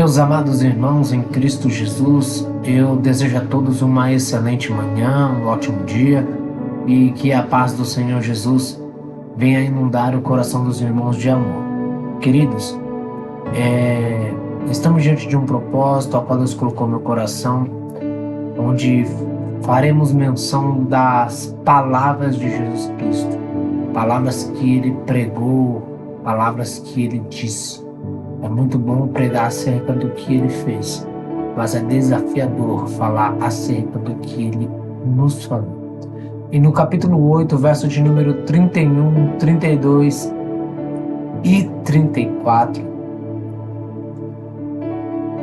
Meus amados irmãos em Cristo Jesus, eu desejo a todos uma excelente manhã, um ótimo dia e que a paz do Senhor Jesus venha inundar o coração dos irmãos de amor. Queridos, estamos diante de um propósito ao qual Deus colocou no meu coração, onde faremos menção das palavras de Jesus Cristo, palavras que Ele pregou, palavras que Ele disse. É muito bom pregar acerca do que Ele fez, mas é desafiador falar acerca do que Ele nos falou. E no capítulo 8, verso de número 31, 32 e 34,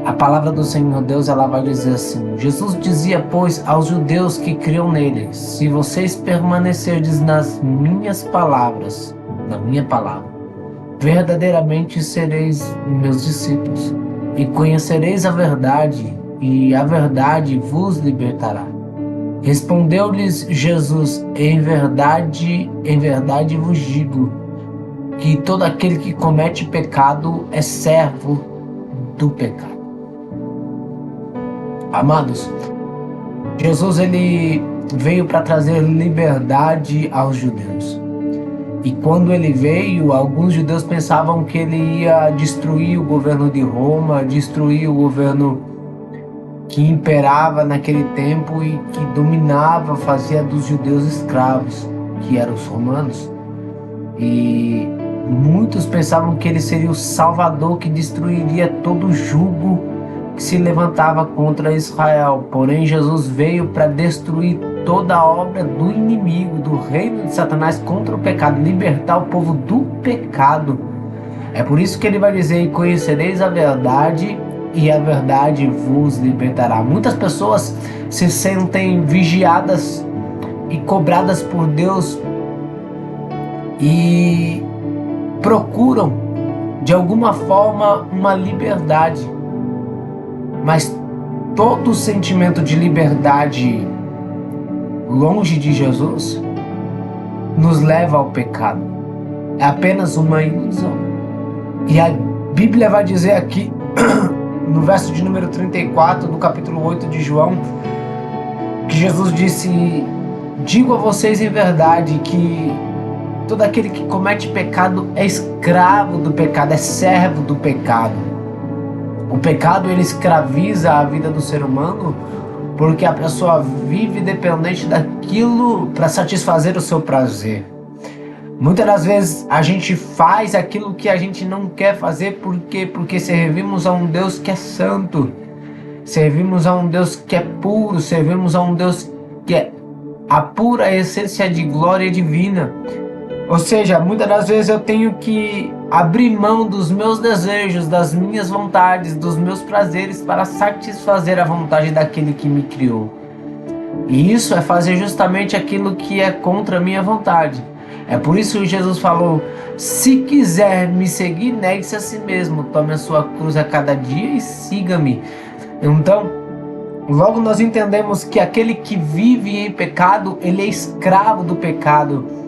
a palavra do Senhor Deus, ela vai dizer assim: Jesus dizia, pois, aos judeus que criam nele: se vocês permanecerdes nas minhas palavras, na minha palavra, verdadeiramente sereis meus discípulos, e conhecereis a verdade, e a verdade vos libertará. Respondeu-lhes Jesus: em verdade vos digo, que todo aquele que comete pecado é servo do pecado. Amados, Jesus ele veio para trazer liberdade aos judeus. E quando ele veio, alguns judeus pensavam que ele ia destruir o governo de Roma, destruir o governo que imperava naquele tempo e que dominava, fazia dos judeus escravos, que eram os romanos. E muitos pensavam que ele seria o Salvador que destruiria todo o jugo que se levantava contra Israel. Porém, Jesus veio para destruir toda a obra do inimigo, do reino de Satanás contra o pecado, libertar o povo do pecado. É por isso que ele vai dizer: e conhecereis a verdade, e a verdade vos libertará. Muitas pessoas se sentem vigiadas e cobradas por Deus e procuram de alguma forma uma liberdade, mas todo sentimento de liberdade longe de Jesus nos leva ao pecado. É apenas uma ilusão. E a Bíblia vai dizer aqui, no verso de número 34, do capítulo 8 de João, que Jesus disse: digo a vocês em verdade que todo aquele que comete pecado é escravo do pecado, é servo do pecado. O pecado, ele escraviza a vida do ser humano, porque a pessoa vive dependente daquilo para satisfazer o seu prazer. Muitas das vezes a gente faz aquilo que a gente não quer fazer, porque servimos a um Deus que é santo, servimos a um Deus que é puro, servimos a um Deus que é a pura essência de glória divina. Ou seja, muitas das vezes eu tenho que abrir mão dos meus desejos, das minhas vontades, dos meus prazeres para satisfazer a vontade daquele que me criou. E isso é fazer justamente aquilo que é contra a minha vontade. É por isso que Jesus falou: se quiser me seguir, negue-se a si mesmo, tome a sua cruz a cada dia e siga-me. Então, logo nós entendemos que aquele que vive em pecado, ele é escravo do pecado.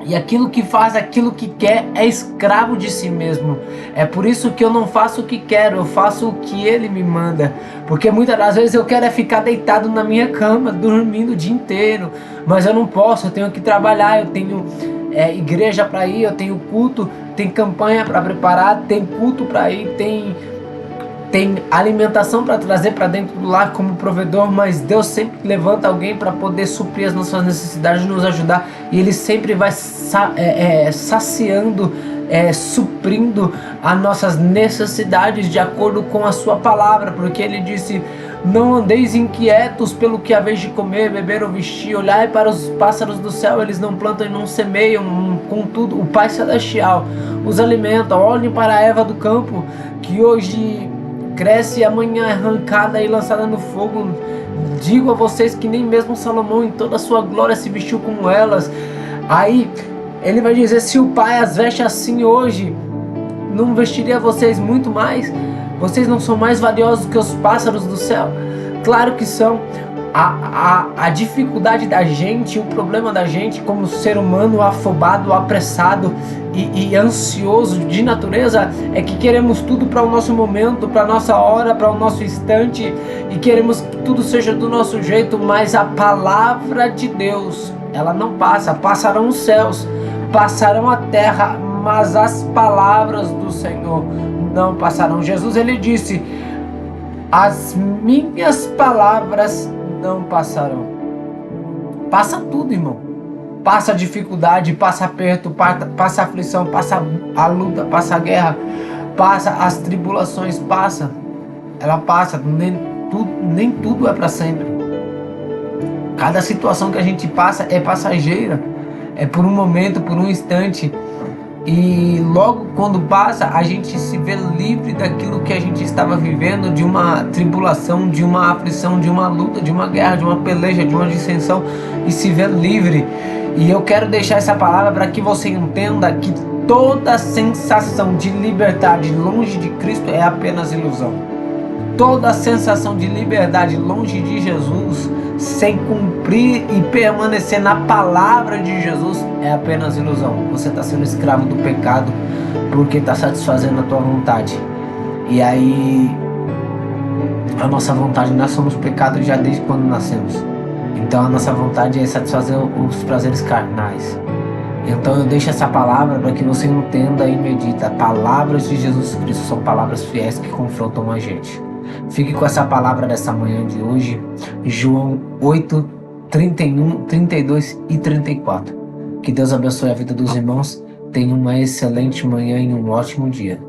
E aquilo que faz aquilo que quer é escravo de si mesmo. É por isso que eu não faço o que quero, eu faço o que Ele me manda. Porque muitas das vezes eu quero ficar deitado na minha cama, dormindo o dia inteiro. Mas eu não posso, eu tenho que trabalhar, eu tenho igreja para ir, eu tenho culto, tem campanha para preparar, tem culto para ir, tem alimentação para trazer para dentro do lar como provedor, mas Deus sempre levanta alguém para poder suprir as nossas necessidades, nos ajudar, e Ele sempre vai saciando, suprindo as nossas necessidades de acordo com a sua palavra, porque Ele disse: não andeis inquietos pelo que haveis de comer, beber ou vestir, olhai para os pássaros do céu, eles não plantam e não semeiam, contudo o Pai Celestial os alimenta. Olhem para a erva do campo, que hoje cresce e amanhã é arrancada e lançada no fogo. Digo a vocês que nem mesmo Salomão em toda a sua glória se vestiu como elas. Aí ele vai dizer: se o Pai as veste assim hoje, não vestiria vocês muito mais? Vocês não são mais valiosos que os pássaros do céu? Claro que são. A dificuldade da gente, o problema da gente como ser humano afobado, apressado e ansioso de natureza é que queremos tudo para o nosso momento, para a nossa hora, para o nosso instante, e queremos que tudo seja do nosso jeito, mas a palavra de Deus, ela não passa. Passarão os céus, passarão a terra, mas as palavras do Senhor não passarão. Jesus, ele disse: as minhas palavras não passarão. Passa tudo, irmão. Passa a dificuldade, passa aperto, passa a aflição, passa a luta, passa a guerra, passa as tribulações, passa. Ela passa, nem tudo é para sempre. Cada situação que a gente passa é passageira, é por um momento, por um instante. E logo quando passa, a gente se vê livre daquilo que a gente estava vivendo, de uma tribulação, de uma aflição, de uma luta, de uma guerra, de uma peleja, de uma dissensão, e se vê livre. E eu quero deixar essa palavra para que você entenda que toda sensação de liberdade longe de Cristo é apenas ilusão. Toda sensação de liberdade longe de Jesus, sem cumprir e permanecer na palavra de Jesus, é apenas ilusão. Você está sendo escravo do pecado porque está satisfazendo a tua vontade. E aí, a nossa vontade, nós somos pecados já desde quando nascemos. Então a nossa vontade é satisfazer os prazeres carnais. Então eu deixo essa palavra para que você entenda e medita. Palavras de Jesus Cristo são palavras fiéis que confrontam a gente. Fique com essa palavra dessa manhã de hoje, João 8, 31, 32 e 34. Que Deus abençoe a vida dos irmãos. Tenha uma excelente manhã e um ótimo dia.